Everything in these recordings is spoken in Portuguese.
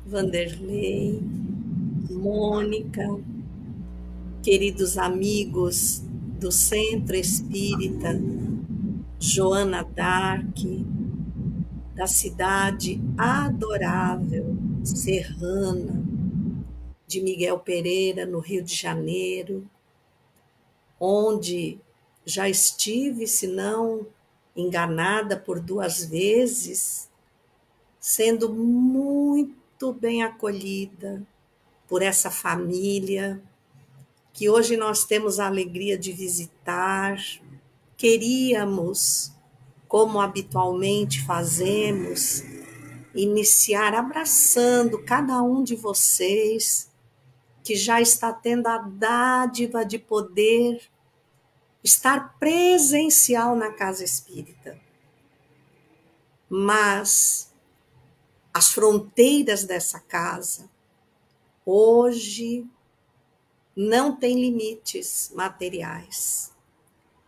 Vanderlei, Mônica, queridos amigos do Centro Espírita Joana d'Arc, da cidade adorável, serrana, de Miguel Pereira, no Rio de Janeiro, onde já estive, se não enganada, por 2 vezes, sendo muito bem acolhida por essa família que hoje nós temos a alegria de visitar. Queríamos, como habitualmente fazemos, iniciar abraçando cada um de vocês que já está tendo a dádiva de poder estar presencial na casa espírita. Mas as fronteiras dessa casa hoje não têm limites materiais.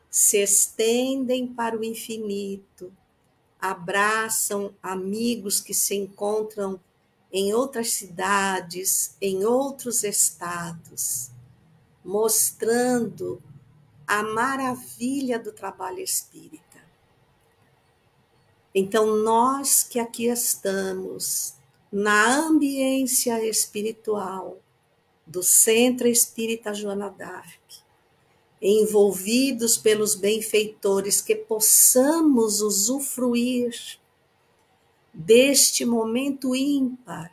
Se estendem para o infinito, abraçam amigos que se encontram em outras cidades, em outros estados, mostrando a maravilha do trabalho espírita. Então, nós que aqui estamos, na ambiência espiritual do Centro Espírita Joana d'Arc, envolvidos pelos benfeitores, que possamos usufruir deste momento ímpar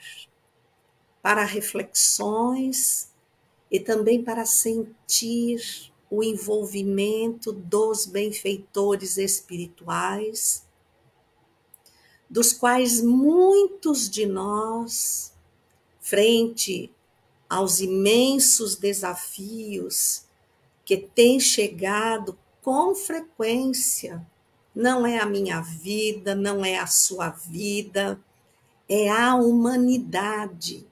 para reflexões e também para sentir o envolvimento dos benfeitores espirituais, dos quais muitos de nós, frente aos imensos desafios que têm chegado com frequência, não é a minha vida, não é a sua vida, é a humanidade,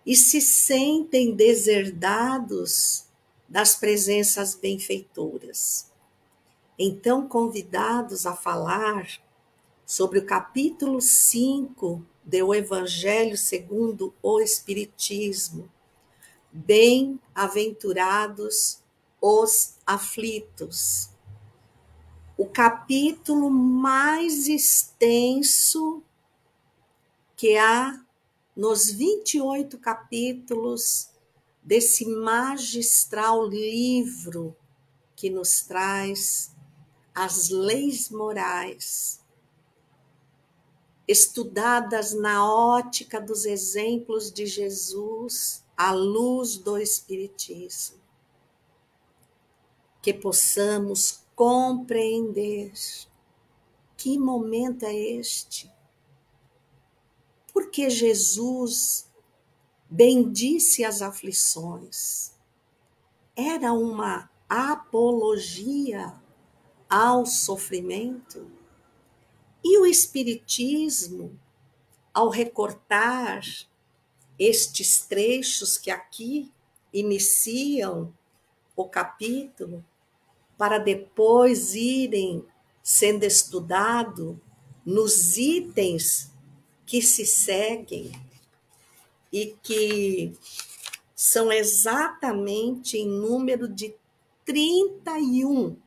e se sentem deserdados das presenças benfeitoras. Então, convidados a falar sobre o capítulo 5 do Evangelho segundo o Espiritismo, bem-aventurados os aflitos. O capítulo mais extenso que há nos 28 capítulos desse magistral livro que nos traz as leis morais, estudadas na ótica dos exemplos de Jesus, à luz do Espiritismo. Que possamos compreender que momento é este. Porque Jesus bendisse as aflições. Era uma apologia ao sofrimento. E o Espiritismo, ao recortar estes trechos que aqui iniciam o capítulo, para depois irem sendo estudado nos itens que se seguem e que são exatamente em número de 31.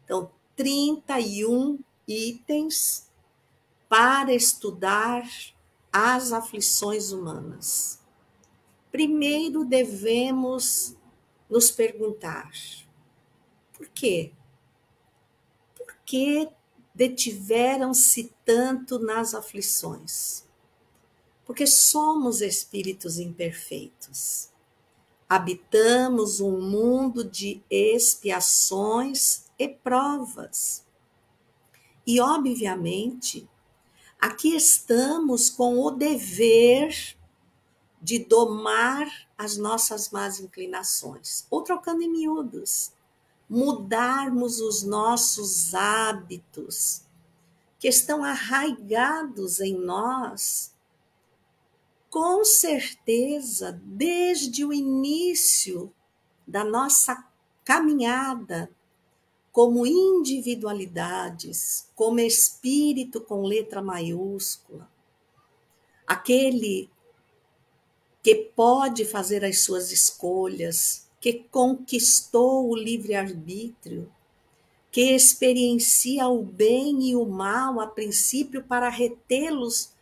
Então, 31 itens para estudar as aflições humanas. Primeiro devemos nos perguntar: por quê? Por que detiveram-se tanto nas aflições? Porque somos espíritos imperfeitos. Habitamos um mundo de expiações e provas. E, obviamente, aqui estamos com o dever de domar as nossas más inclinações. Ou, trocando em miúdos, mudarmos os nossos hábitos que estão arraigados em nós, com certeza, desde o início da nossa caminhada como individualidades, como espírito com letra maiúscula. aquele que pode fazer as suas escolhas, que conquistou o livre-arbítrio, que experiencia o bem e o mal a princípio para retê-los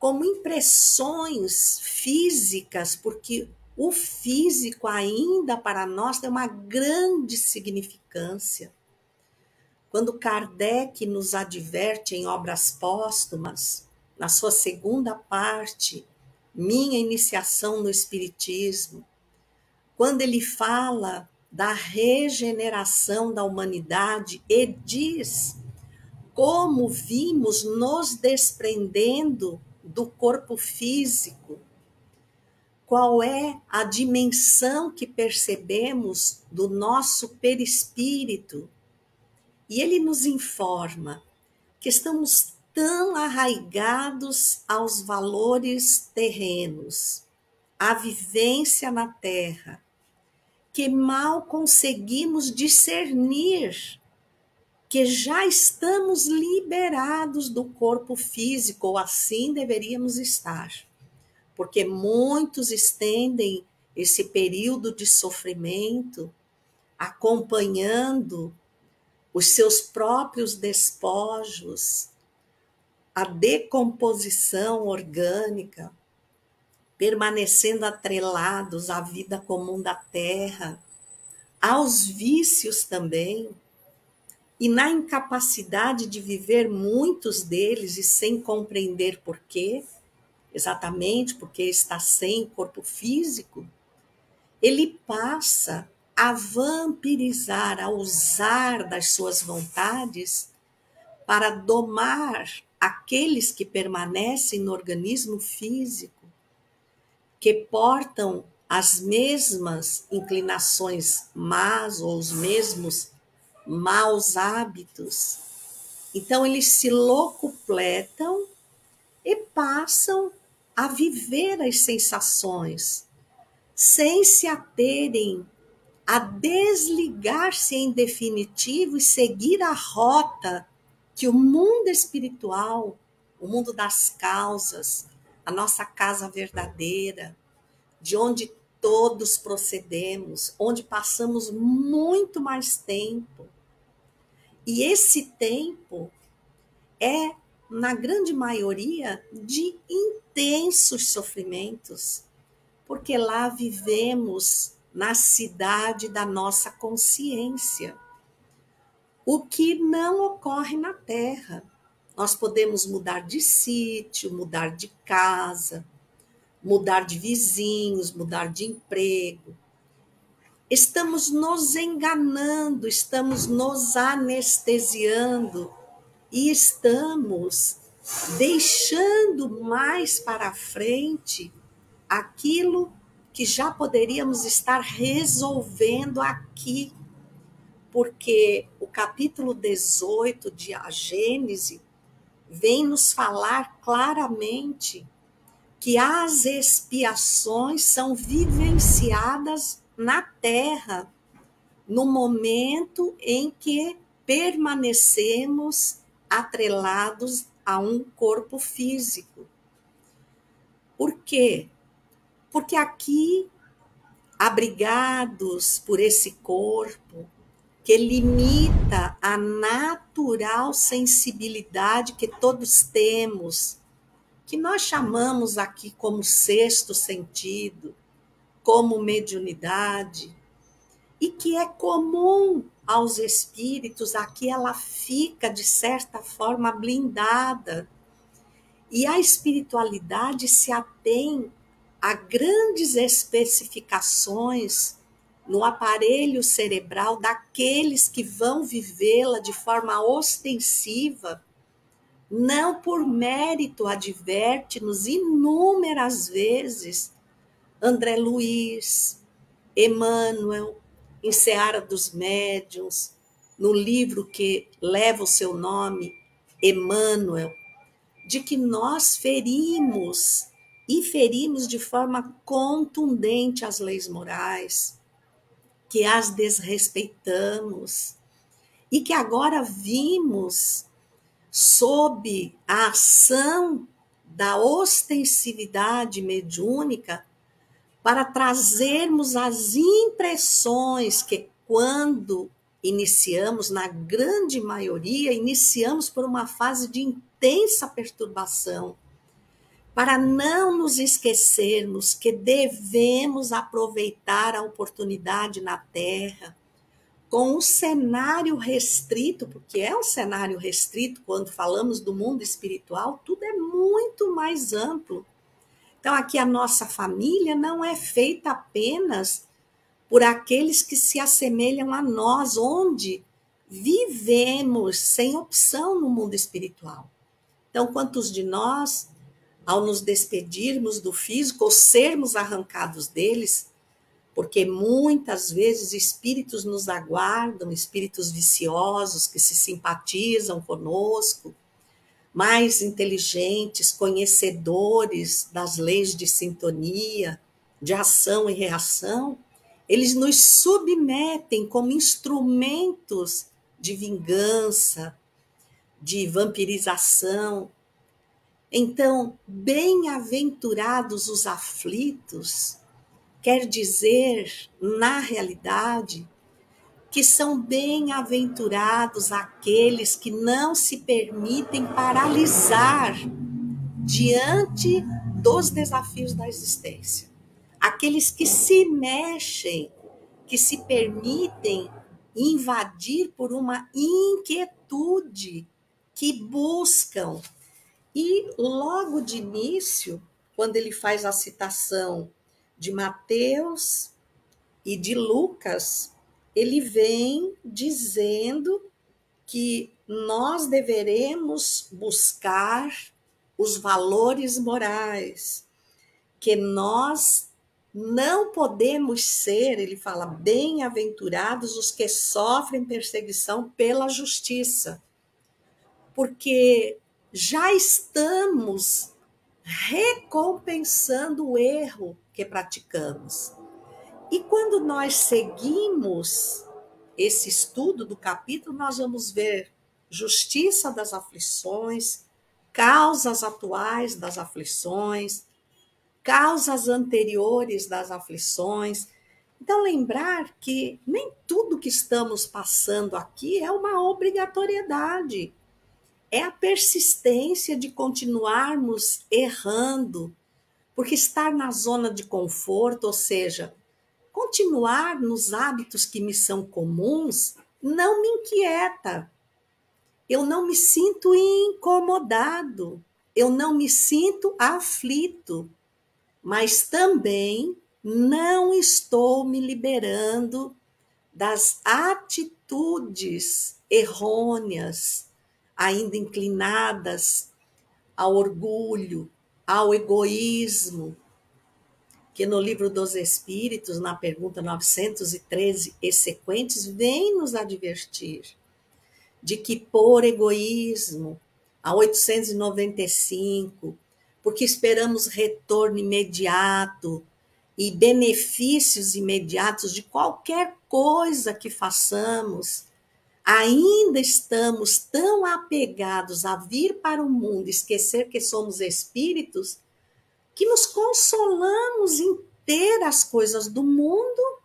como impressões físicas, porque o físico ainda para nós tem uma grande significância. Quando Kardec nos adverte em Obras Póstumas, na sua segunda parte, Minha Iniciação no Espiritismo, quando ele fala da regeneração da humanidade e diz como vimos nos desprendendo do corpo físico, qual é a dimensão que percebemos do nosso perispírito. E ele nos informa que estamos tão arraigados aos valores terrenos, à vivência na terra, que mal conseguimos discernir que já estamos liberados do corpo físico, ou assim deveríamos estar. Porque muitos estendem esse período de sofrimento acompanhando os seus próprios despojos, a decomposição orgânica, permanecendo atrelados à vida comum da terra, aos vícios também, e na incapacidade de viver muitos deles e sem compreender por quê, exatamente porque está sem corpo físico, ele passa a vampirizar, a usar das suas vontades para domar aqueles que permanecem no organismo físico, que portam as mesmas inclinações más ou os mesmos maus hábitos. Então, eles se locupletam e passam a viver as sensações, sem se aterem a desligar-se em definitivo e seguir a rota que o mundo espiritual, o mundo das causas, a nossa casa verdadeira, de onde todos procedemos, onde passamos muito mais tempo. E esse tempo é, na grande maioria, de intensos sofrimentos, porque lá vivemos na cidade da nossa consciência, o que não ocorre na Terra. Nós podemos mudar de sítio, mudar de casa, mudar de vizinhos, mudar de emprego. Estamos nos enganando, estamos nos anestesiando e estamos deixando mais para frente aquilo que já poderíamos estar resolvendo aqui, porque o capítulo 18 de A Gênese vem nos falar claramente que as expiações são vivenciadas na Terra, no momento em que permanecemos atrelados a um corpo físico. Por quê? Porque aqui, abrigados por esse corpo, que limita a natural sensibilidade que todos temos, que nós chamamos aqui como sexto sentido, como mediunidade, e que é comum aos espíritos, aqui ela fica, de certa forma, blindada. E a espiritualidade se atém a grandes especificações no aparelho cerebral daqueles que vão vivê-la de forma ostensiva, não por mérito, adverte-nos inúmeras vezes André Luiz, Emmanuel, em Seara dos Médiuns, no livro que leva o seu nome, Emmanuel, de que nós ferimos e ferimos de forma contundente as leis morais, que as desrespeitamos e que agora vimos sob a ação da ostensividade mediúnica para trazermos as impressões que, quando iniciamos, na grande maioria, iniciamos por uma fase de intensa perturbação, para não nos esquecermos que devemos aproveitar a oportunidade na Terra, com um cenário restrito, porque é um cenário restrito, quando falamos do mundo espiritual, tudo é muito mais amplo. Então, aqui a nossa família não é feita apenas por aqueles que se assemelham a nós, onde vivemos sem opção no mundo espiritual. Então, quantos de nós, ao nos despedirmos do físico ou sermos arrancados deles, porque muitas vezes espíritos nos aguardam, espíritos viciosos que se simpatizam conosco, mais inteligentes, conhecedores das leis de sintonia, de ação e reação, eles nos submetem como instrumentos de vingança, de vampirização. Então, bem-aventurados os aflitos, quer dizer, na realidade, que são bem-aventurados aqueles que não se permitem paralisar diante dos desafios da existência. Aqueles que se mexem, que se permitem invadir por uma inquietude, que buscam. E logo de início, quando ele faz a citação de Mateus e de Lucas, ele vem dizendo que nós deveremos buscar os valores morais, que nós não podemos ser, ele fala, bem-aventurados os que sofrem perseguição pela justiça, porque já estamos recompensando o erro que praticamos. E quando nós seguimos esse estudo do capítulo, nós vamos ver justiça das aflições, causas atuais das aflições, causas anteriores das aflições. Então, lembrar que nem tudo que estamos passando aqui é uma obrigatoriedade. É a persistência de continuarmos errando, porque estar na zona de conforto, ou seja, continuar nos hábitos que me são comuns, não me inquieta. Eu não me sinto incomodado, eu não me sinto aflito, mas também não estou me liberando das atitudes errôneas, ainda inclinadas ao orgulho, ao egoísmo, que no Livro dos Espíritos, na pergunta 913 e sequentes, vem nos advertir de que por egoísmo, a 895, porque esperamos retorno imediato e benefícios imediatos de qualquer coisa que façamos, ainda estamos tão apegados a vir para o mundo, esquecer que somos espíritos, que nos consolamos em ter as coisas do mundo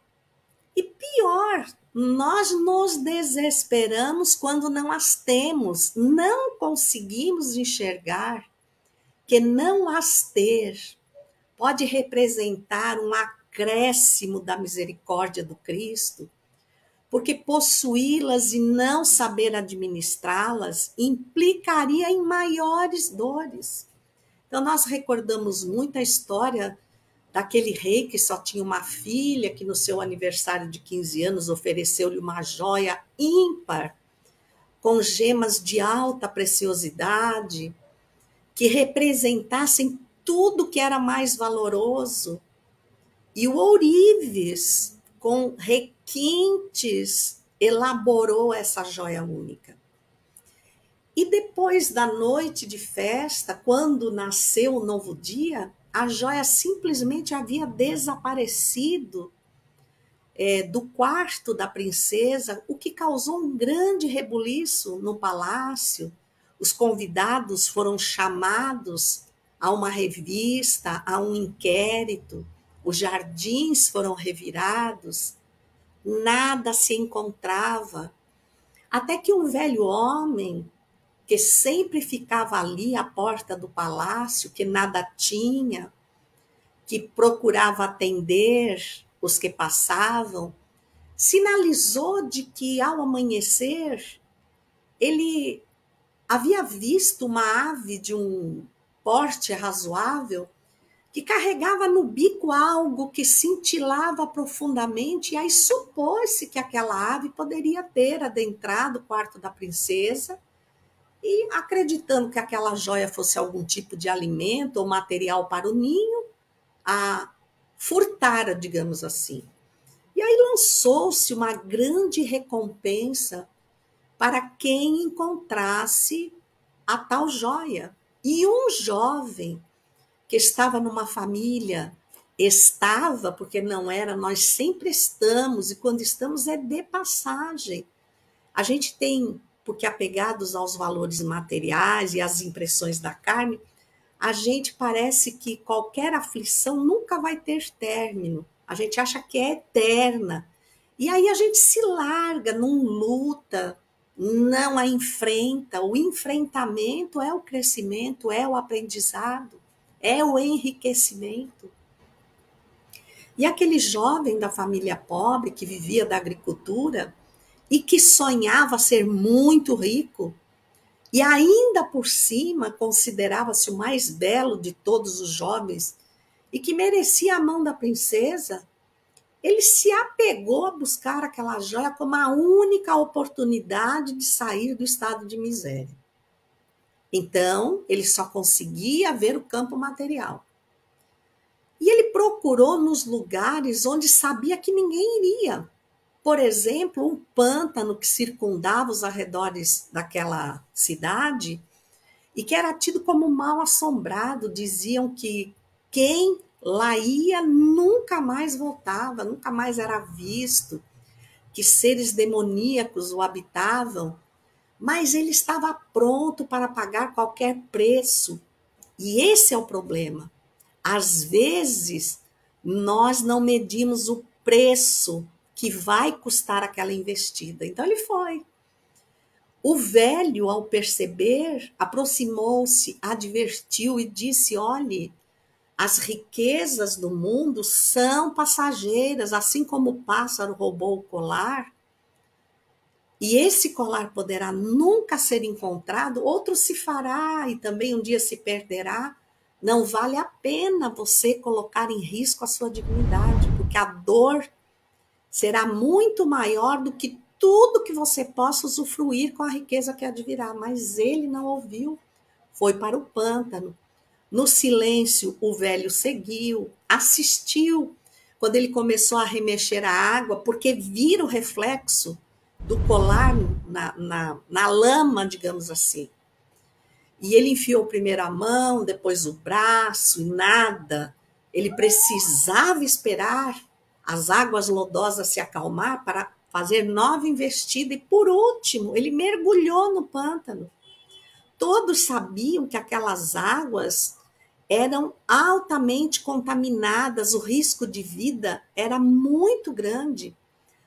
e pior, nós nos desesperamos quando não as temos, não conseguimos enxergar que não as ter pode representar um acréscimo da misericórdia do Cristo, porque possuí-las e não saber administrá-las implicaria em maiores dores. Então, nós recordamos muito a história daquele rei que só tinha uma filha, que no seu aniversário de 15 anos ofereceu-lhe uma joia ímpar, com gemas de alta preciosidade, que representassem tudo que era mais valoroso. E o ourives, com requintes, elaborou essa joia única. E depois da noite de festa, quando nasceu o novo dia, a joia simplesmente havia desaparecido do quarto da princesa, o que causou um grande rebuliço no palácio. Os convidados foram chamados a uma revista, a um inquérito, os jardins foram revirados, nada se encontrava, até que um velho homem, que sempre ficava ali à porta do palácio, que nada tinha, que procurava atender os que passavam, sinalizou de que ao amanhecer ele havia visto uma ave de um porte razoável que carregava no bico algo que cintilava profundamente, e aí supôs-se que aquela ave poderia ter adentrado o quarto da princesa e, acreditando que aquela joia fosse algum tipo de alimento ou material para o ninho, a furtara, digamos assim. E aí lançou-se uma grande recompensa para quem encontrasse a tal joia. E um jovem que estava numa família, estava, porque não era, nós sempre estamos, e quando estamos é de passagem. A gente tem, porque apegados aos valores materiais e às impressões da carne, a gente parece que qualquer aflição nunca vai ter término. A gente acha que é eterna. E aí a gente se larga, não luta, não a enfrenta. O enfrentamento é o crescimento, é o aprendizado, é o enriquecimento. E aquele jovem da família pobre que vivia da agricultura e que sonhava ser muito rico, e ainda por cima considerava-se o mais belo de todos os jovens e que merecia a mão da princesa, ele se apegou a buscar aquela joia como a única oportunidade de sair do estado de miséria. Então, ele só conseguia ver o campo material. E ele procurou nos lugares onde sabia que ninguém iria. Por exemplo, um pântano que circundava os arredores daquela cidade e que era tido como mal assombrado. Diziam que quem lá ia nunca mais voltava, nunca mais era visto, que seres demoníacos o habitavam, mas ele estava pronto para pagar qualquer preço. E esse é o problema. Às vezes, nós não medimos o preço que vai custar aquela investida. Então, ele foi. O velho, ao perceber, aproximou-se, advertiu e disse: olhe, as riquezas do mundo são passageiras, assim como o pássaro roubou o colar, e esse colar poderá nunca ser encontrado, outro se fará e também um dia se perderá. Não vale a pena você colocar em risco a sua dignidade, porque a dor será muito maior do que tudo que você possa usufruir com a riqueza que advirá. Mas ele não ouviu, foi para o pântano. No silêncio, o velho seguiu, assistiu, quando ele começou a remexer a água, porque vira o reflexo do colar na lama, digamos assim. E ele enfiou primeiro a mão, depois o braço, e nada. Ele precisava esperar as águas lodosas se acalmar para fazer nova investida. E, por último, ele mergulhou no pântano. Todos sabiam que aquelas águas eram altamente contaminadas, o risco de vida era muito grande.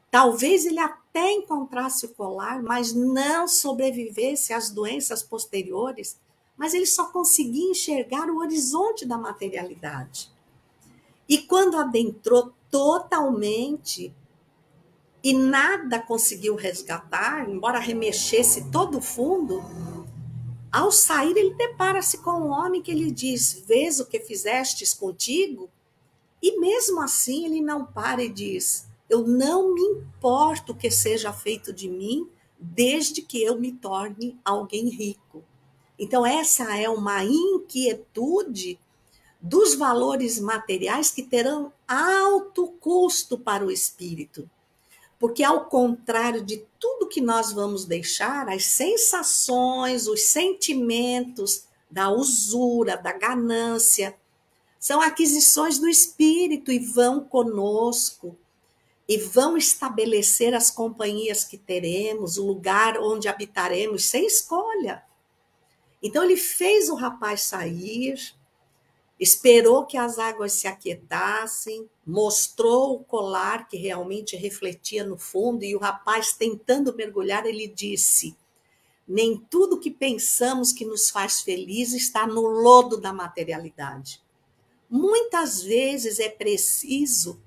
Talvez ele até encontrasse o colar, mas não sobrevivesse às doenças posteriores, mas ele só conseguia enxergar o horizonte da materialidade. E quando adentrou totalmente e nada conseguiu resgatar, embora remexesse todo o fundo, ao sair ele depara-se com um homem que lhe diz: vês o que fizestes contigo? E mesmo assim ele não para e diz: eu não me importo que seja feito de mim, desde que eu me torne alguém rico. Então essa é uma inquietude dos valores materiais que terão alto custo para o espírito. Porque ao contrário de tudo que nós vamos deixar, as sensações, os sentimentos da usura, da ganância, são aquisições do espírito e vão conosco e vão estabelecer as companhias que teremos, o lugar onde habitaremos sem escolha. Então ele fez o rapaz sair, esperou que as águas se aquietassem, mostrou o colar que realmente refletia no fundo, e o rapaz, tentando mergulhar, ele disse: nem tudo que pensamos que nos faz felizes está no lodo da materialidade. Muitas vezes é preciso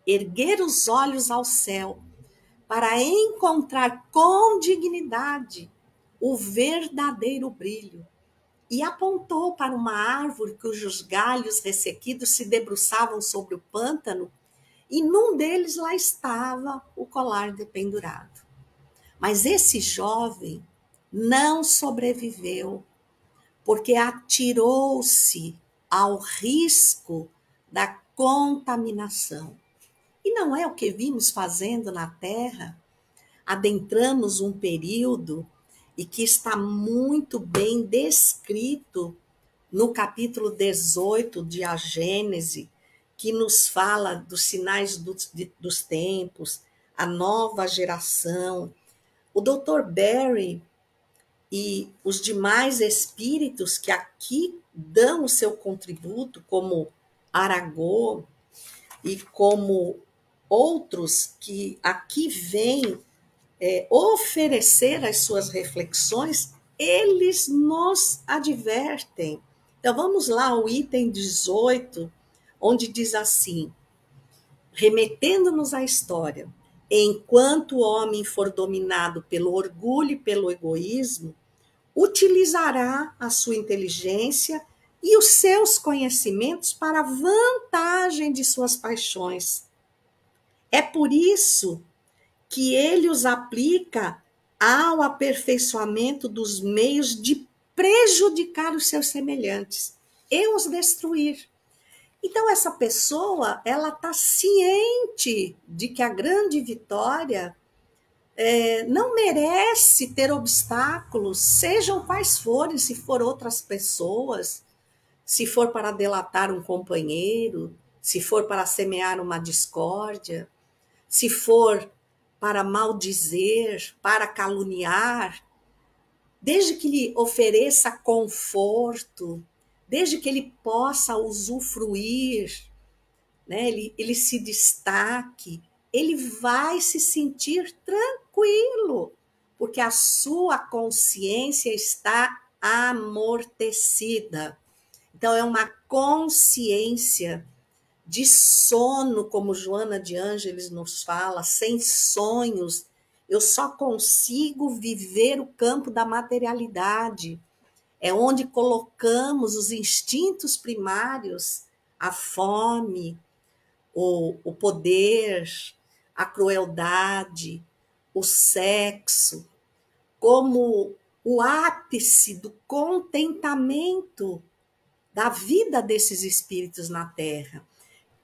erguer os olhos ao céu para encontrar com dignidade o verdadeiro brilho. E apontou para uma árvore cujos galhos ressequidos se debruçavam sobre o pântano, e num deles lá estava o colar dependurado. Mas esse jovem não sobreviveu, porque atirou-se ao risco da contaminação. E não é o que vimos fazendo na Terra? Adentramos um período e que está muito bem descrito no capítulo 18 de A Gênese, que nos fala dos sinais dos tempos, a nova geração. O Dr. Barry e os demais espíritos que aqui dão o seu contributo, como Aragô e como outros que aqui vêm oferecer as suas reflexões, eles nos advertem. Então vamos lá ao item 18, onde diz assim, remetendo-nos à história: enquanto o homem for dominado pelo orgulho e pelo egoísmo, utilizará a sua inteligência e os seus conhecimentos para a vantagem de suas paixões. É por isso que ele os aplica ao aperfeiçoamento dos meios de prejudicar os seus semelhantes e os destruir. Então, essa pessoa, ela está ciente de que a grande vitória não merece ter obstáculos, sejam quais forem, se for outras pessoas, se for para delatar um companheiro, se for para semear uma discórdia, se for para maldizer, para caluniar, desde que lhe ofereça conforto, desde que ele possa usufruir, né, ele se destaque, ele vai se sentir tranquilo, porque a sua consciência está amortecida. Então, é uma consciência de sono, como Joana de Ângeles nos fala, sem sonhos. Eu só consigo viver o campo da materialidade. É onde colocamos os instintos primários, a fome, o poder, a crueldade, o sexo, como o ápice do contentamento da vida desses espíritos na Terra.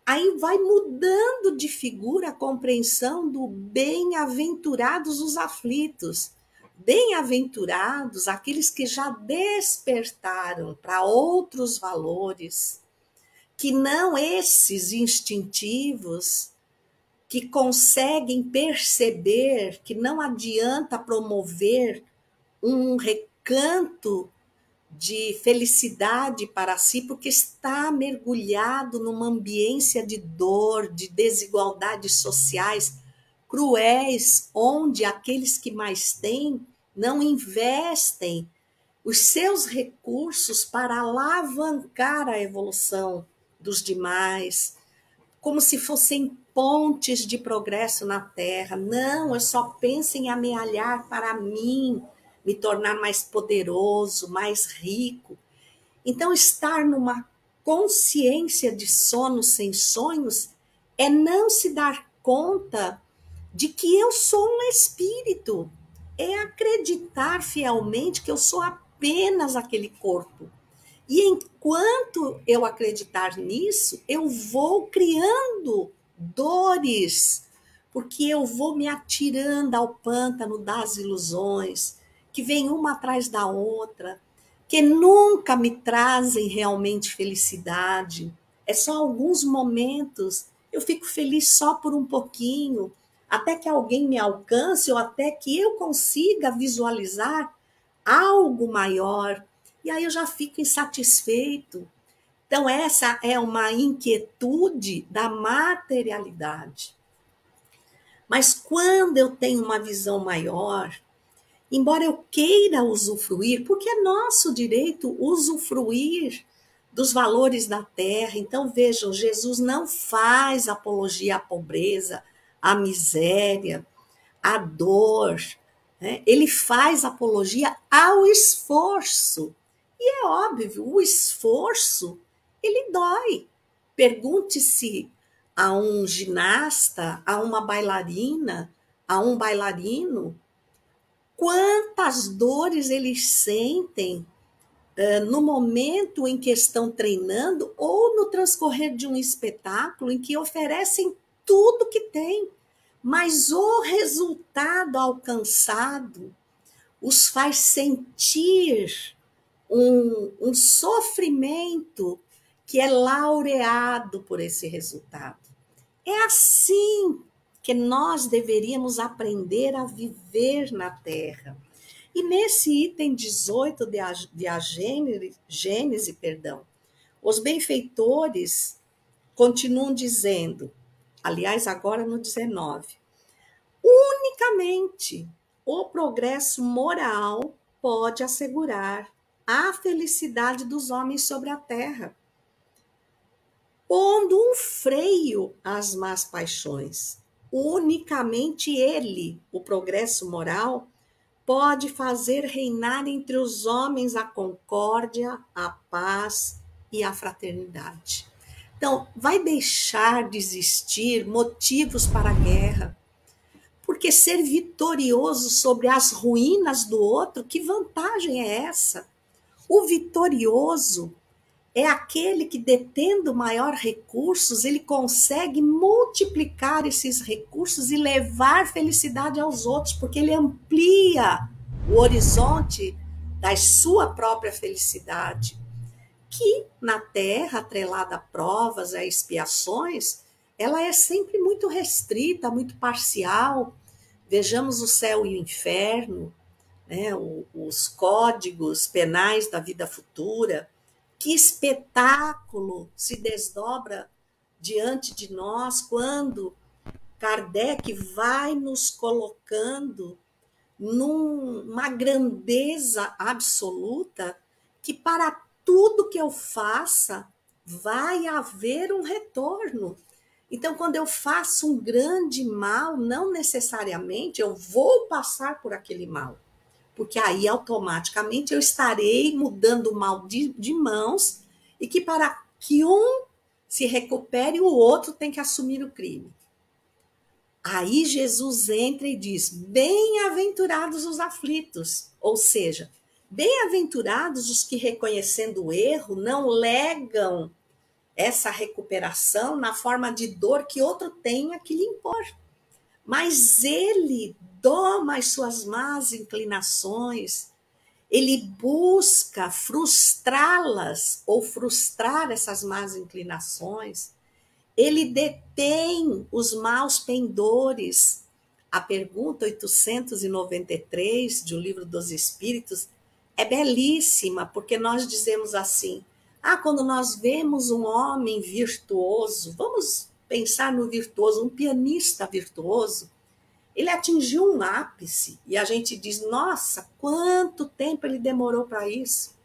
Aí vai mudando de figura a compreensão do bem-aventurados os aflitos. Bem-aventurados aqueles que já despertaram para outros valores, que não esses instintivos, que conseguem perceber que não adianta promover um recanto de felicidade para si, porque está mergulhado numa ambiência de dor, de desigualdades sociais cruéis, onde aqueles que mais têm não investem os seus recursos para alavancar a evolução dos demais, como se fossem pontes de progresso na Terra. Não, eu só penso em amealhar para mim, me tornar mais poderoso, mais rico. Então, estar numa consciência de sono sem sonhos é não se dar conta de que eu sou um espírito. É acreditar fielmente que eu sou apenas aquele corpo. E enquanto eu acreditar nisso, eu vou criando dores, porque eu vou me atirando ao pântano das ilusões, que vem uma atrás da outra, que nunca me trazem realmente felicidade. É só alguns momentos, eu fico feliz só por um pouquinho, até que alguém me alcance ou até que eu consiga visualizar algo maior. E aí eu já fico insatisfeito. Então, essa é uma inquietude da materialidade. Mas quando eu tenho uma visão maior, embora eu queira usufruir, porque é nosso direito usufruir dos valores da terra. Então, vejam, Jesus não faz apologia à pobreza, à miséria, à dor, né? Ele faz apologia ao esforço. E é óbvio, o esforço, ele dói. Pergunte-se a um ginasta, a uma bailarina, a um bailarino, quantas dores eles sentem no momento em que estão treinando ou no transcorrer de um espetáculo em que oferecem tudo que têm, mas o resultado alcançado os faz sentir um sofrimento que é laureado por esse resultado. É assim que nós deveríamos aprender a viver na Terra. E nesse item 18 de a Gênese, os benfeitores continuam dizendo, aliás, agora no 19, unicamente o progresso moral pode assegurar a felicidade dos homens sobre a terra, pondo um freio às más paixões. Unicamente ele, o progresso moral, pode fazer reinar entre os homens a concórdia, a paz e a fraternidade. Então, vai deixar de existir motivos para a guerra, porque ser vitorioso sobre as ruínas do outro, que vantagem é essa? O vitorioso é aquele que, detendo maior recursos, ele consegue multiplicar esses recursos e levar felicidade aos outros, porque ele amplia o horizonte da sua própria felicidade, que na Terra, atrelada a provas, a expiações, ela é sempre muito restrita, muito parcial. Vejamos o céu e o inferno, né? Os códigos penais da vida futura. Que espetáculo se desdobra diante de nós quando Kardec vai nos colocando numa grandeza absoluta que para tudo que eu faça vai haver um retorno. Então, quando eu faço um grande mal, não necessariamente eu vou passar por aquele mal, porque aí automaticamente eu estarei mudando o mal de mãos e que para que um se recupere, o outro tem que assumir o crime. Aí Jesus entra e diz, bem-aventurados os aflitos, ou seja, bem-aventurados os que, reconhecendo o erro, não legam essa recuperação na forma de dor que outro tenha que lhe impor. Mas ele doma as suas más inclinações, ele busca frustrá-las ou frustrar essas más inclinações, ele detém os maus pendores. A pergunta 893 do Livro dos Espíritos é belíssima, porque nós dizemos assim, quando nós vemos um homem virtuoso, vamos pensar no virtuoso, um pianista virtuoso, ele atingiu um ápice e a gente diz, nossa, quanto tempo ele demorou para isso.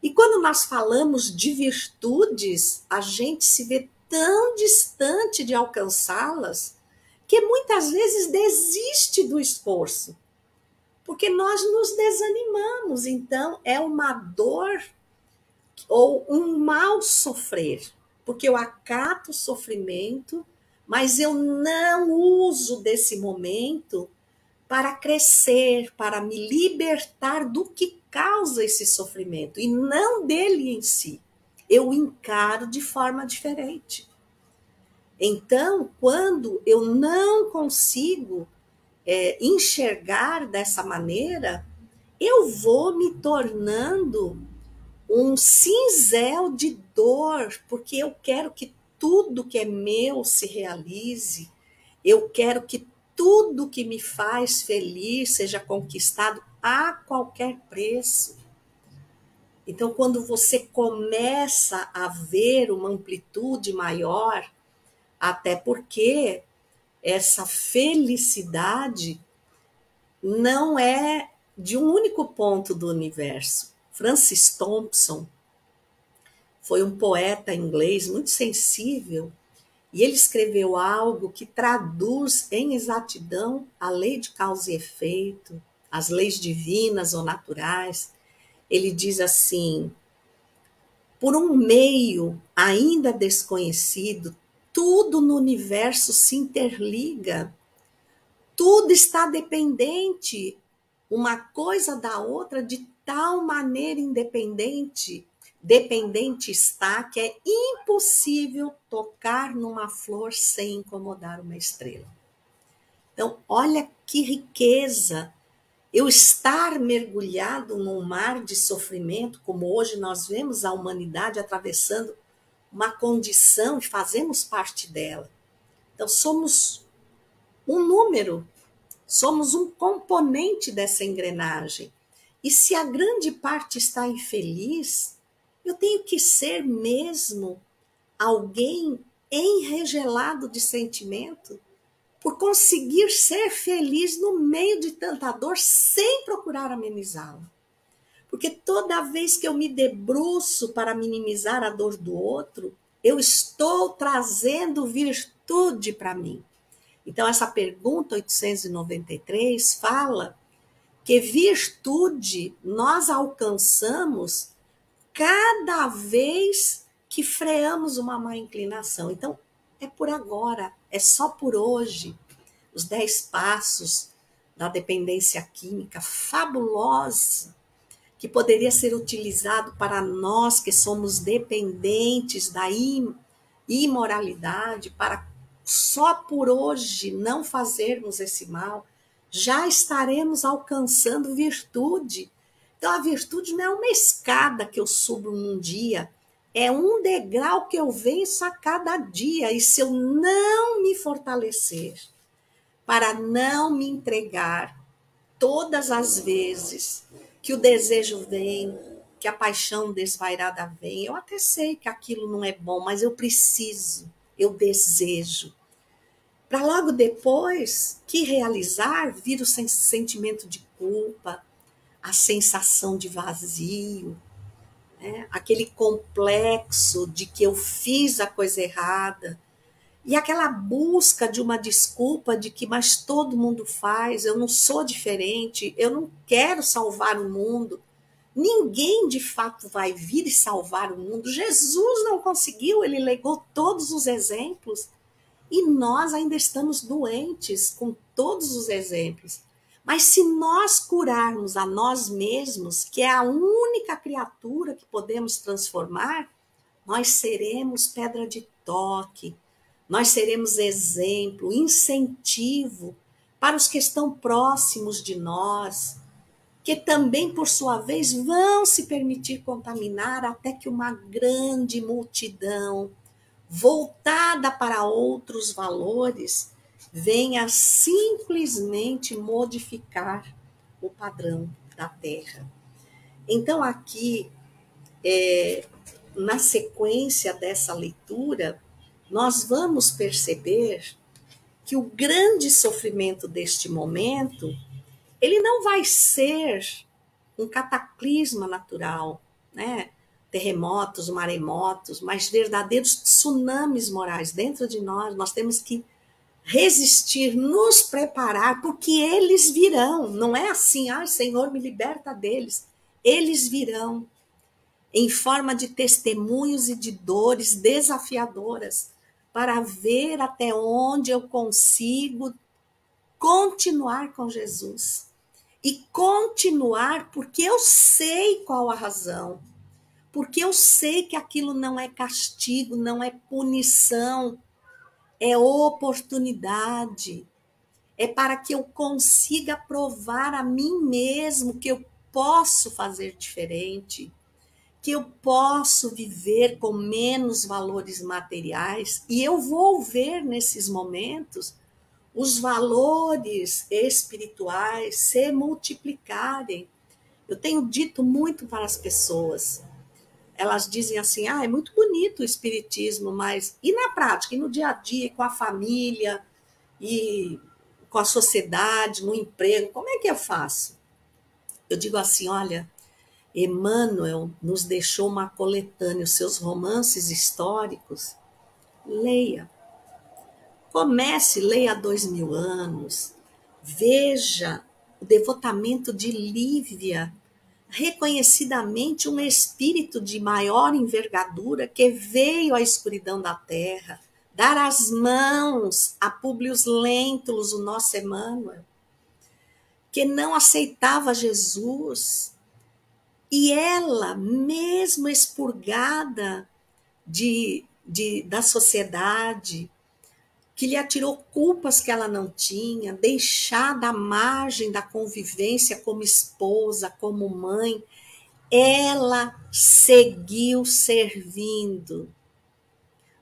E quando nós falamos de virtudes, a gente se vê tão distante de alcançá-las que muitas vezes desiste do esforço, porque nós nos desanimamos. Então, é uma dor ou um mal sofrer, porque eu acato o sofrimento, mas eu não uso desse momento para crescer, para me libertar do que causa esse sofrimento, e não dele em si. Eu encaro de forma diferente. Então, quando eu não consigo enxergar dessa maneira, eu vou me tornando um cinzel de dor, porque eu quero que tudo que é meu se realize, eu quero que tudo que me faz feliz seja conquistado a qualquer preço. Então, quando você começa a ver uma amplitude maior, até porque essa felicidade não é de um único ponto do universo. Francis Thompson foi um poeta inglês muito sensível e ele escreveu algo que traduz em exatidão a lei de causa e efeito, as leis divinas ou naturais. Ele diz assim: por um meio ainda desconhecido, tudo no universo se interliga, tudo está dependente uma coisa da outra de tal maneira dependente está que é impossível tocar numa flor sem incomodar uma estrela. Então, olha que riqueza eu estar mergulhado num mar de sofrimento, como hoje nós vemos a humanidade atravessando uma condição e fazemos parte dela. Então, somos um número, somos um componente dessa engrenagem. E se a grande parte está infeliz, eu tenho que ser mesmo alguém enregelado de sentimento por conseguir ser feliz no meio de tanta dor sem procurar amenizá-la. Porque toda vez que eu me debruço para minimizar a dor do outro, eu estou trazendo virtude para mim. Então, essa pergunta 893 fala que virtude nós alcançamos cada vez que freamos uma má inclinação. Então, é por agora, é só por hoje. Os 10 passos da dependência química, fabulosa, que poderia ser utilizado para nós que somos dependentes da imoralidade, para só por hoje não fazermos esse mal, já estaremos alcançando virtude. Então, a virtude não é uma escada que eu subo num dia, é um degrau que eu venço a cada dia. E se eu não me fortalecer, para não me entregar todas as vezes que o desejo vem, que a paixão desvairada vem, eu até sei que aquilo não é bom, mas eu preciso, eu desejo. Para logo depois que realizar, vir o sentimento de culpa, a sensação de vazio, né? Aquele complexo de que eu fiz a coisa errada, e aquela busca de uma desculpa de que mas todo mundo faz, eu não sou diferente, eu não quero salvar o mundo. Ninguém de fato vai vir e salvar o mundo. Jesus não conseguiu, ele legou todos os exemplos. E nós ainda estamos doentes com todos os exemplos. Mas se nós curarmos a nós mesmos, que é a única criatura que podemos transformar, nós seremos pedra de toque, nós seremos exemplo, incentivo para os que estão próximos de nós, que também, por sua vez, vão se permitir contaminar até que uma grande multidão voltada para outros valores, venha simplesmente modificar o padrão da Terra. Então, aqui, na sequência dessa leitura, nós vamos perceber que o grande sofrimento deste momento, ele não vai ser um cataclisma natural, né? Terremotos, maremotos, mas verdadeiros tsunamis morais dentro de nós. Nós temos que resistir, nos preparar, porque eles virão. Não é assim, Senhor, me liberta deles. Eles virão em forma de testemunhos e de dores desafiadoras, para ver até onde eu consigo continuar com Jesus. E continuar porque eu sei qual a razão. Porque eu sei que aquilo não é castigo, não é punição, é oportunidade. É para que eu consiga provar a mim mesmo que eu posso fazer diferente, que eu posso viver com menos valores materiais, e eu vou ver nesses momentos os valores espirituais se multiplicarem. Eu tenho dito muito para as pessoas. Elas dizem assim, é muito bonito o espiritismo, mas e na prática, e no dia a dia, com a família, e com a sociedade, no emprego, como é que eu faço? Eu digo assim, olha, Emmanuel nos deixou uma coletânea, os seus romances históricos, leia. Comece, leia há 2000 anos, veja o devotamento de Lívia, reconhecidamente um espírito de maior envergadura que veio à escuridão da terra, dar as mãos a Públio Lentulus, o nosso Emmanuel, que não aceitava Jesus, e ela, mesmo expurgada da sociedade, que lhe atirou culpas que ela não tinha, deixada à margem da convivência como esposa, como mãe, ela seguiu servindo.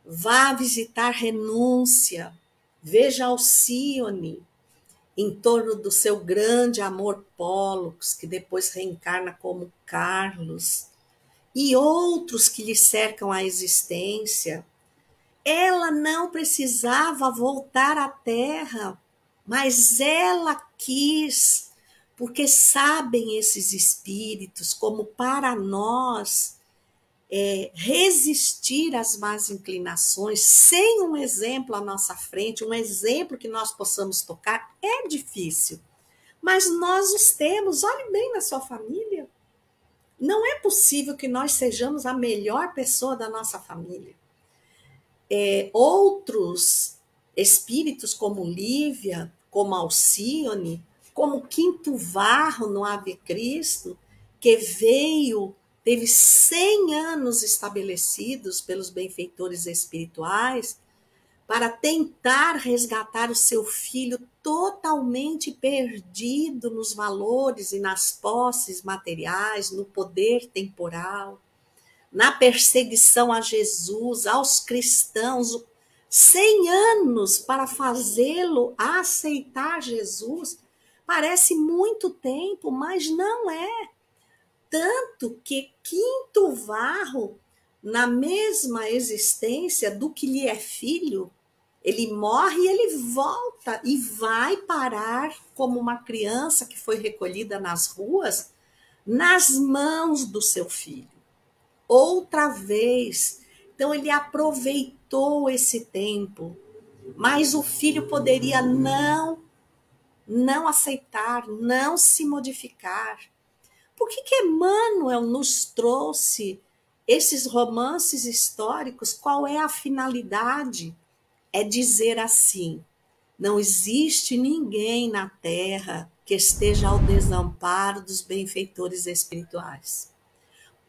Vá visitar Renúncia, veja Alcione, em torno do seu grande amor Pólux, que depois reencarna como Carlos, e outros que lhe cercam a existência. Ela não precisava voltar à Terra, mas ela quis, porque sabem esses espíritos, como para nós, resistir às más inclinações, sem um exemplo à nossa frente, um exemplo que nós possamos tocar, é difícil. Mas nós os temos, olhe bem na sua família. Não é possível que nós sejamos a melhor pessoa da nossa família. Outros espíritos como Lívia, como Alcione, como Quinto Varro no Ave Cristo, que teve 100 anos estabelecidos pelos benfeitores espirituais para tentar resgatar o seu filho totalmente perdido nos valores e nas posses materiais, no poder temporal, na perseguição a Jesus, aos cristãos, 100 anos para fazê-lo aceitar Jesus. Parece muito tempo, mas não é. Tanto que Quinto Varro, na mesma existência do que lhe é filho, ele morre e ele volta e vai parar como uma criança que foi recolhida nas ruas, nas mãos do seu filho. Outra vez. Então ele aproveitou esse tempo, mas o filho poderia não aceitar, não se modificar. Por que Emmanuel nos trouxe esses romances históricos? Qual é a finalidade? É dizer assim, não existe ninguém na Terra que esteja ao desamparo dos benfeitores espirituais.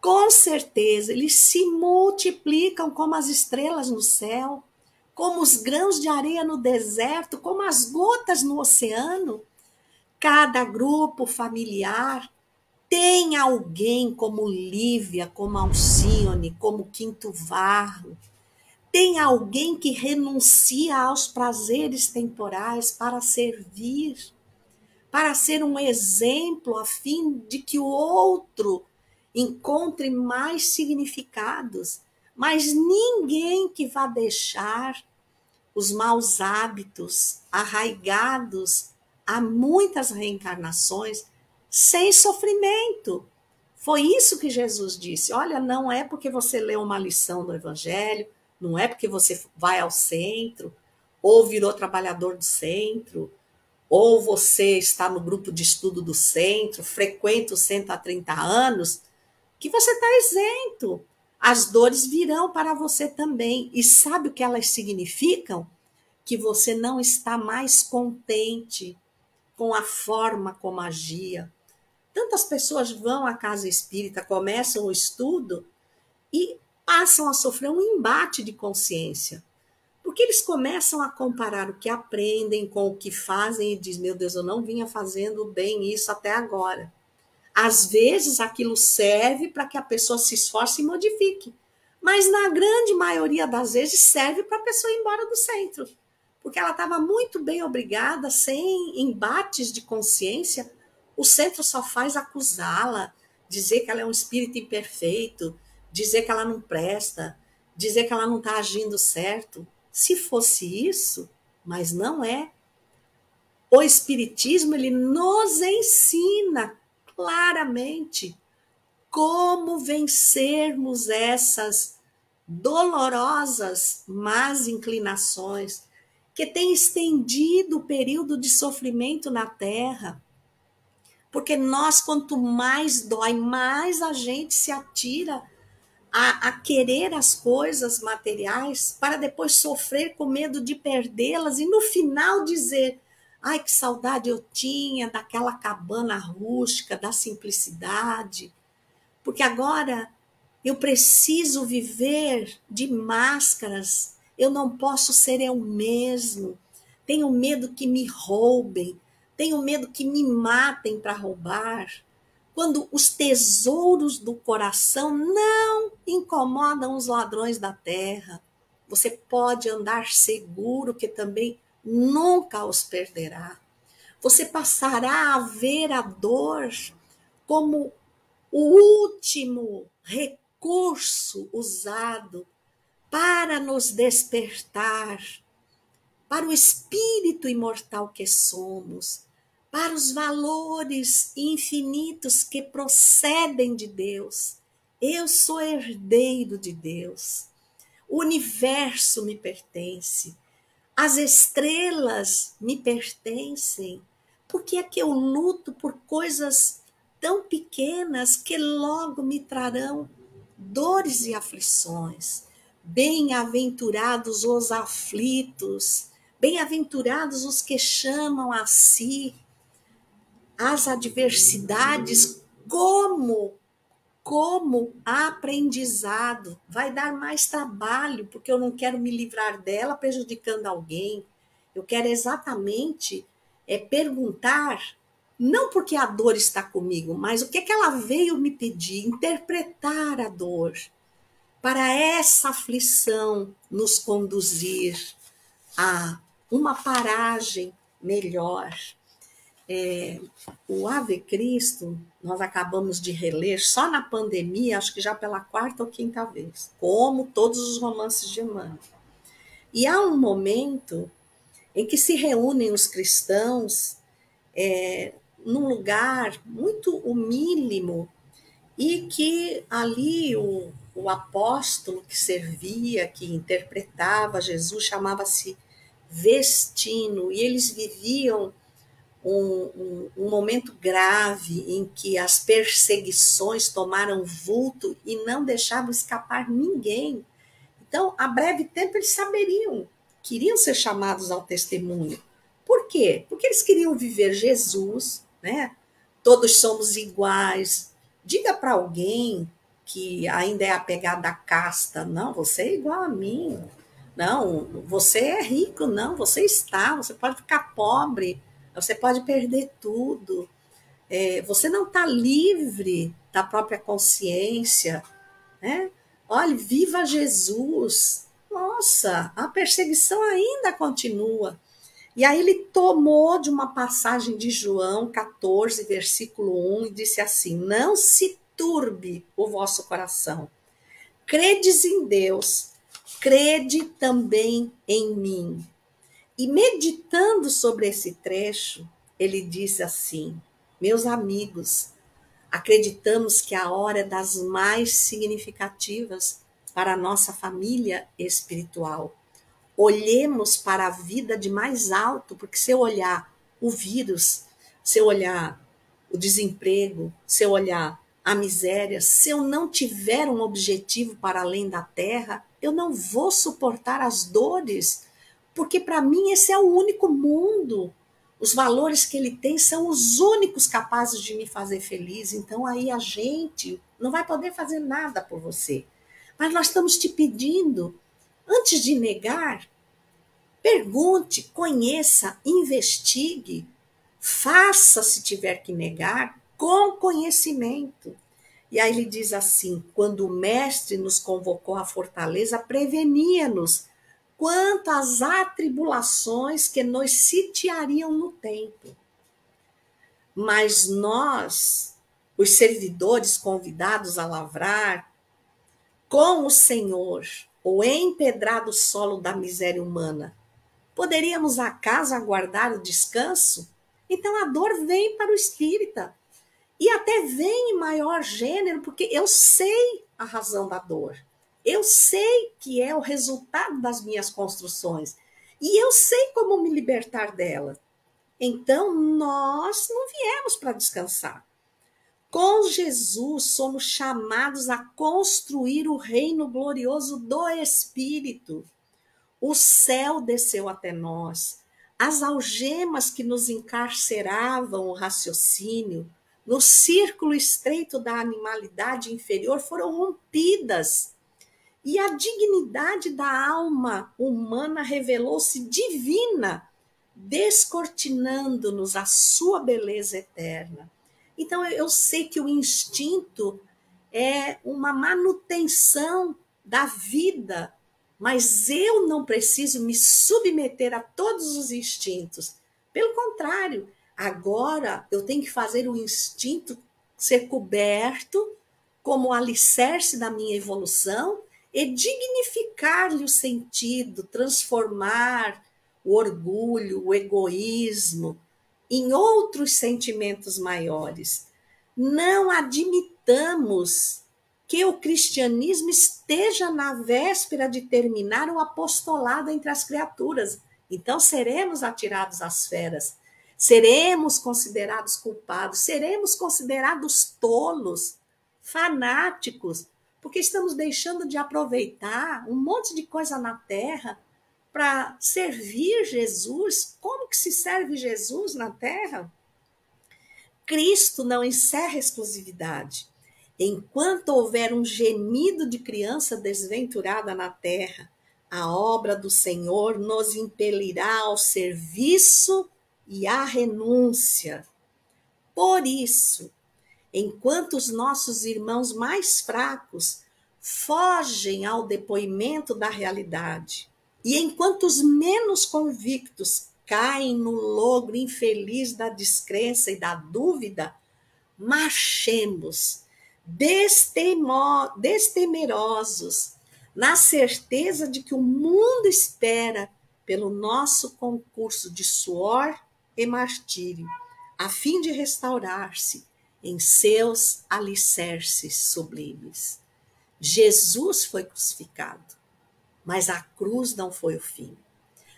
Com certeza, eles se multiplicam como as estrelas no céu, como os grãos de areia no deserto, como as gotas no oceano. Cada grupo familiar tem alguém como Lívia, como Alcione, como Quinto Varro. Tem alguém que renuncia aos prazeres temporais para servir, para ser um exemplo a fim de que o outro encontre mais significados, mas ninguém que vá deixar os maus hábitos arraigados a muitas reencarnações sem sofrimento. Foi isso que Jesus disse. Olha, não é porque você leu uma lição do Evangelho, não é porque você vai ao centro, ou virou trabalhador do centro, ou você está no grupo de estudo do centro, frequenta o centro há 30 anos, que você está isento. As dores virão para você também. E sabe o que elas significam? Que você não está mais contente com a forma como agia. Tantas pessoas vão à casa espírita, começam o estudo e passam a sofrer um embate de consciência. Porque eles começam a comparar o que aprendem com o que fazem e dizem, meu Deus, eu não vinha fazendo bem isso até agora. Às vezes aquilo serve para que a pessoa se esforce e modifique, mas na grande maioria das vezes serve para a pessoa ir embora do centro, porque ela estava muito bem obrigada, sem embates de consciência, O centro só faz acusá-la, dizer que ela é um espírito imperfeito, dizer que ela não presta, dizer que ela não está agindo certo. Se fosse isso, mas não é. O Espiritismo, ele nos ensina claramente como vencermos essas dolorosas más inclinações que têm estendido o período de sofrimento na Terra. Porque nós, quanto mais dói, mais a gente se atira a querer as coisas materiais para depois sofrer com medo de perdê-las e no final dizer: ai, que saudade eu tinha daquela cabana rústica, da simplicidade, porque agora eu preciso viver de máscaras, eu não posso ser eu mesmo, tenho medo que me roubem, tenho medo que me matem para roubar. Quando os tesouros do coração não incomodam os ladrões da terra, você pode andar seguro que também nunca os perderá. Você passará a ver a dor como o último recurso usado para nos despertar para o espírito imortal que somos, para os valores infinitos que procedem de Deus. Eu sou herdeiro de Deus. O universo me pertence. As estrelas me pertencem. Por que é que eu luto por coisas tão pequenas que logo me trarão dores e aflições? Bem-aventurados os aflitos, bem-aventurados os que chamam a si as adversidades como aprendizado. Vai dar mais trabalho, porque eu não quero me livrar dela prejudicando alguém. Eu quero exatamente perguntar, não porque a dor está comigo, mas o que é que ela veio me pedir, interpretar a dor, para essa aflição nos conduzir a uma paragem melhor. O Ave Cristo, nós acabamos de reler só na pandemia, acho que já pela 4ª ou 5ª vez, como todos os romances de Emmanuel. E há um momento em que se reúnem os cristãos num lugar muito humílimo e que ali o apóstolo que servia, que interpretava Jesus, chamava-se Vestino, e eles viviam um momento grave em que as perseguições tomaram vulto e não deixavam escapar ninguém. Então, a breve tempo, eles queriam ser chamados ao testemunho. Por quê? Porque eles queriam viver Jesus, né? Todos somos iguais. Diga para alguém que ainda é apegado à casta, não, você é igual a mim. Não, você é rico, não, você pode ficar pobre, você pode perder tudo. Você não está livre da própria consciência, né? Olha, viva Jesus. Nossa, a perseguição ainda continua. E aí ele tomou de uma passagem de João 14, versículo 1, e disse assim: não se turbe o vosso coração. Credes em Deus, crede também em mim. E meditando sobre esse trecho, ele disse assim: meus amigos, acreditamos que a hora é das mais significativas para a nossa família espiritual. Olhemos para a vida de mais alto, porque se eu olhar o vírus, se eu olhar o desemprego, se eu olhar a miséria, se eu não tiver um objetivo para além da terra, eu não vou suportar as dores, porque para mim esse é o único mundo. Os valores que ele tem são os únicos capazes de me fazer feliz. Então aí a gente não vai poder fazer nada por você. Mas nós estamos te pedindo, antes de negar, pergunte, conheça, investigue, faça se tiver que negar, com conhecimento. E aí ele diz assim: quando o mestre nos convocou à fortaleza, prevenia-nos quanto às atribulações que nos sitiariam no tempo. Mas nós, os servidores convidados a lavrar com o Senhor o empedrado solo da miséria humana, poderíamos acaso aguardar o descanso? Então a dor vem para o espírita. E até vem em maior gênero, porque eu sei a razão da dor. Eu sei que é o resultado das minhas construções. E eu sei como me libertar dela. Então, nós não viemos para descansar. Com Jesus, somos chamados a construir o reino glorioso do Espírito. O céu desceu até nós. As algemas que nos encarceravam o raciocínio, no círculo estreito da animalidade inferior, foram rompidas. E a dignidade da alma humana revelou-se divina, descortinando-nos a sua beleza eterna. Então, eu sei que o instinto é uma manutenção da vida, mas eu não preciso me submeter a todos os instintos. Pelo contrário, agora eu tenho que fazer o instinto ser coberto como alicerce da minha evolução e dignificar-lhe o sentido, transformar o orgulho, o egoísmo em outros sentimentos maiores. Não admitamos que o cristianismo esteja na véspera de terminar o apostolado entre as criaturas. Então seremos atirados às feras, seremos considerados culpados, seremos considerados tolos, fanáticos, porque estamos deixando de aproveitar um monte de coisa na terra para servir Jesus. Como que se serve Jesus na terra? Cristo não encerra a exclusividade. Enquanto houver um gemido de criança desventurada na terra, a obra do Senhor nos impelirá ao serviço e à renúncia. Por isso, enquanto os nossos irmãos mais fracos fogem ao depoimento da realidade, e enquanto os menos convictos caem no logro infeliz da descrença e da dúvida, marchemos destemerosos, na certeza de que o mundo espera pelo nosso concurso de suor e martírio, a fim de restaurar-se em seus alicerces sublimes. Jesus foi crucificado, mas a cruz não foi o fim.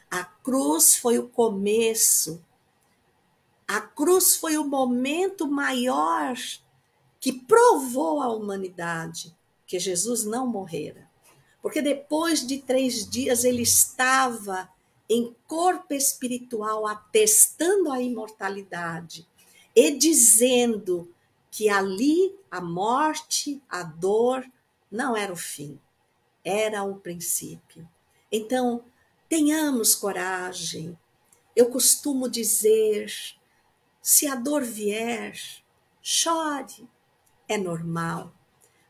A cruz foi o começo. A cruz foi o momento maior que provou à humanidade que Jesus não morrera. Porque depois de 3 dias ele estava em corpo espiritual atestando a imortalidade e dizendo que ali a morte, a dor, não era o fim, era o princípio. Então, tenhamos coragem. Eu costumo dizer, se a dor vier, chore, é normal.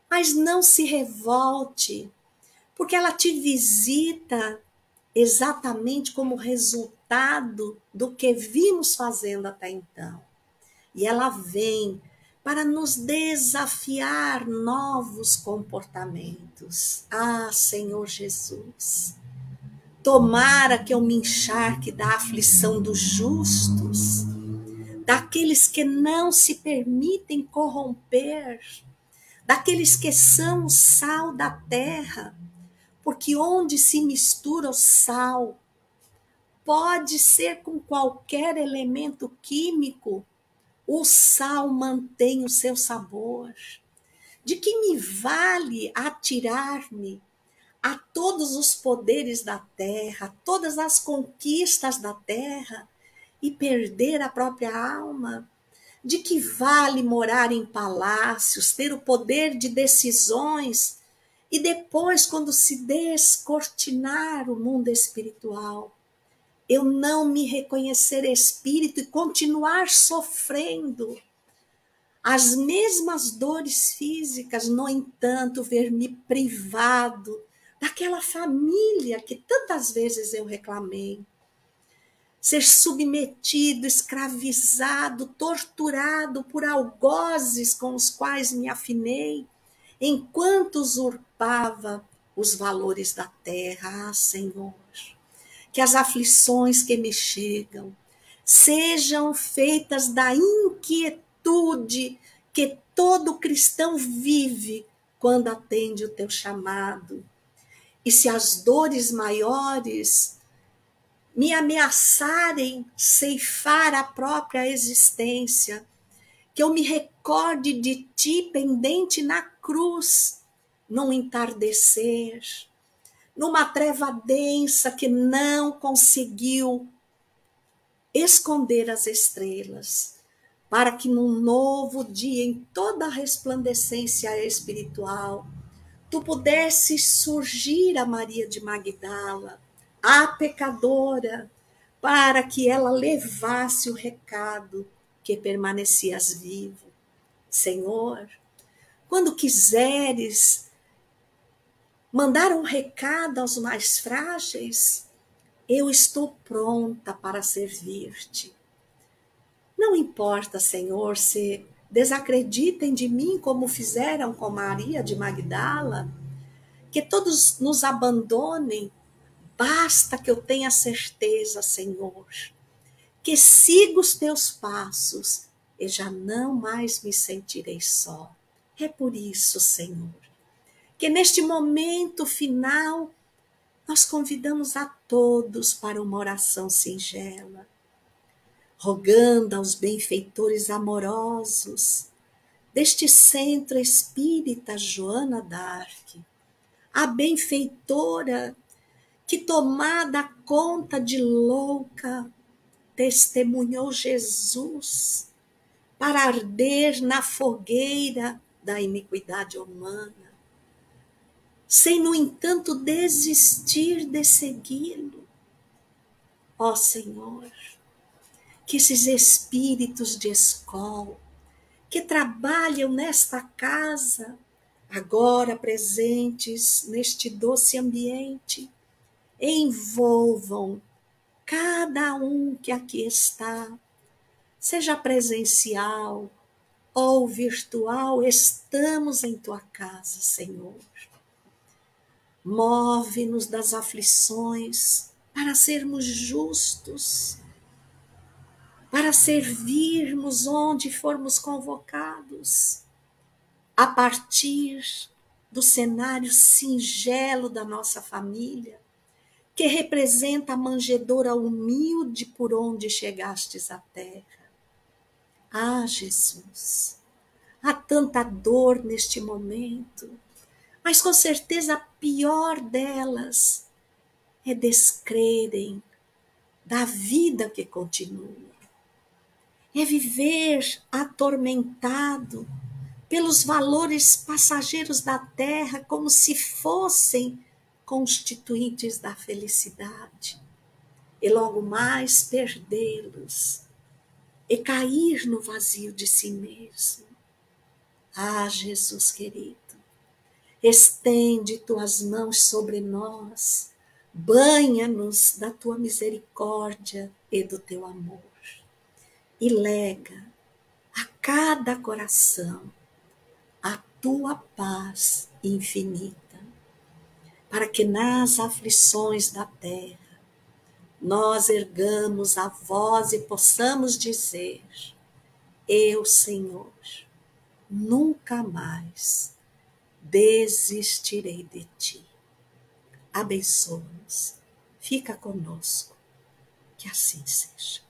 Mas não se revolte, porque ela te visita exatamente como resultado do que vimos fazendo até então. E ela vem para nos desafiar novos comportamentos. Ah, Senhor Jesus, tomara que eu me encharque da aflição dos justos, daqueles que não se permitem corromper, daqueles que são o sal da terra, porque onde se mistura o sal, pode ser com qualquer elemento químico, o sal mantém o seu sabor. De que me vale atirar-me a todos os poderes da terra, todas as conquistas da terra e perder a própria alma? De que vale morar em palácios, ter o poder de decisões e depois, quando se descortinar o mundo espiritual, eu não me reconhecer espírito e continuar sofrendo as mesmas dores físicas, no entanto, ver-me privado daquela família que tantas vezes eu reclamei, ser submetido, escravizado, torturado por algozes com os quais me afinei, enquanto usurpava os valores da terra. Ah, Senhor, que as aflições que me chegam sejam feitas da inquietude que todo cristão vive quando atende o teu chamado. E se as dores maiores me ameaçarem ceifar a própria existência, que eu me recorde de ti pendente na cruz, num entardecer, numa treva densa que não conseguiu esconder as estrelas, para que num novo dia, em toda a resplandecência espiritual, tu pudesses surgir a Maria de Magdala, a pecadora, para que ela levasse o recado que permanecias vivo. Senhor, quando quiseres mandar um recado aos mais frágeis, eu estou pronta para servir-te. Não importa, Senhor, se desacreditem de mim como fizeram com Maria de Magdala, que todos nos abandonem, basta que eu tenha certeza, Senhor, que siga os teus passos e já não mais me sentirei só. É por isso, Senhor, que neste momento final nós convidamos a todos para uma oração singela, rogando aos benfeitores amorosos deste centro espírita Joana d'Arc, a benfeitora que, tomada conta de louca, testemunhou Jesus para arder na fogueira da iniquidade humana, sem, no entanto, desistir de segui-lo. Ó Senhor, que esses espíritos de escola que trabalham nesta casa, agora presentes neste doce ambiente, envolvam cada um que aqui está, seja presencial ou virtual, estamos em tua casa, Senhor. Move-nos das aflições para sermos justos, para servirmos onde formos convocados, a partir do cenário singelo da nossa família, que representa a manjedoura humilde por onde chegastes à terra. Ah, Jesus, há tanta dor neste momento, mas com certeza a pior delas é descrerem da vida que continua. É viver atormentado pelos valores passageiros da terra como se fossem constituintes da felicidade. E logo mais perdê-los e cair no vazio de si mesmo. Ah, Jesus querido, estende tuas mãos sobre nós, banha-nos da tua misericórdia e do teu amor, e lega a cada coração a tua paz infinita, para que nas aflições da terra nós ergamos a voz e possamos dizer: eu, Senhor, nunca mais desistirei de ti. Abençoa-nos, fica conosco, que assim seja.